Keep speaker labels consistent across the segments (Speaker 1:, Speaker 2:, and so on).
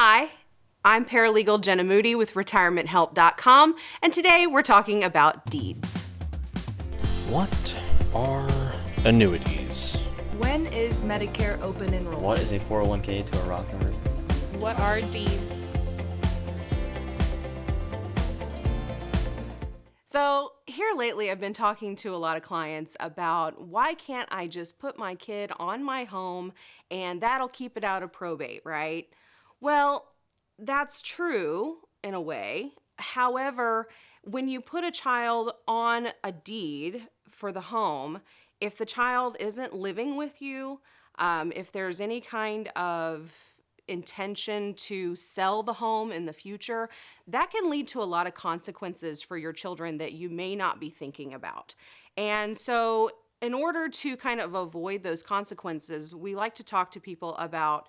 Speaker 1: Hi, I'm Paralegal Jenah Moody with RetirementHelp.com, and today we're talking about deeds.
Speaker 2: What are annuities?
Speaker 3: When is Medicare open enrollment?
Speaker 4: What is a 401k to a Roth conversion?
Speaker 5: What are deeds?
Speaker 1: So here lately, I've been talking to a lot of clients about why can't I just put my kid on my home and that'll keep it out of probate, right? Well, that's true in a way. However, when you put a child on a deed for the home, if the child isn't living with you, if there's any kind of intention to sell the home in the future, that can lead to a lot of consequences for your children that you may not be thinking about. And so in order to kind of avoid those consequences, we like to talk to people about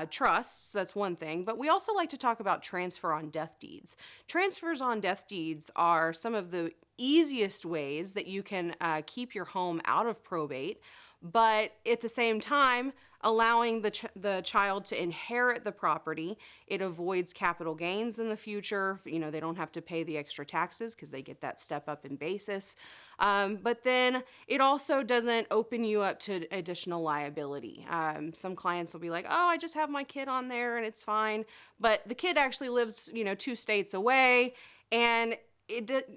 Speaker 1: trusts, that's one thing, but we also like to talk about transfer on death deeds. Transfers on death deeds are some of the easiest ways that you can keep your home out of probate, but at the same time, allowing the child to inherit the property. It avoids capital gains in the future. You know, they don't have to pay the extra taxes because they get that step up in basis. But then it also doesn't open you up to additional liability. Some clients will be like, oh, I just have my kid on there and it's fine. But the kid actually lives, 2 states away, and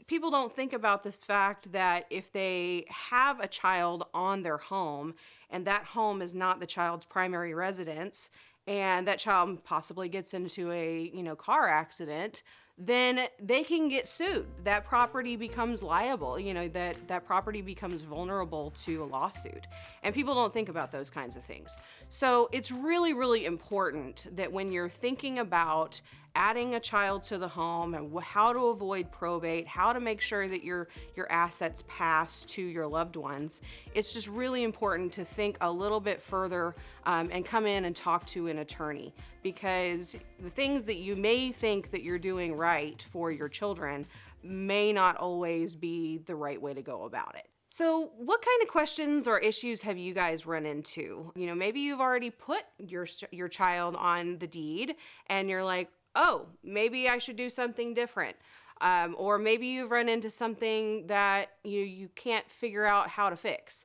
Speaker 1: people don't think about the fact that if they have a child on their home and that home is not the child's primary residence and that child possibly gets into a car accident, then they can get sued. That property becomes liable, that property becomes vulnerable to a lawsuit. And people don't think about those kinds of things. So it's really, really important that when you're thinking about adding a child to the home and how to avoid probate, how to make sure that your assets pass to your loved ones, it's just really important to think a little bit further and come in and talk to an attorney, because the things that you may think that you're doing right for your children may not always be the right way to go about it. So what kind of questions or issues have you guys run into? Maybe you've already put your child on the deed and you're like, oh, maybe I should do something different. Or maybe you've run into something that you can't figure out how to fix.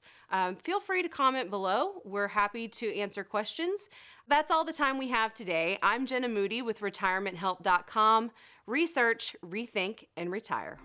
Speaker 1: Feel free to comment below. We're happy to answer questions. That's all the time we have today. I'm Jenah Moody with RetirementHelp.com. Research, rethink, and retire.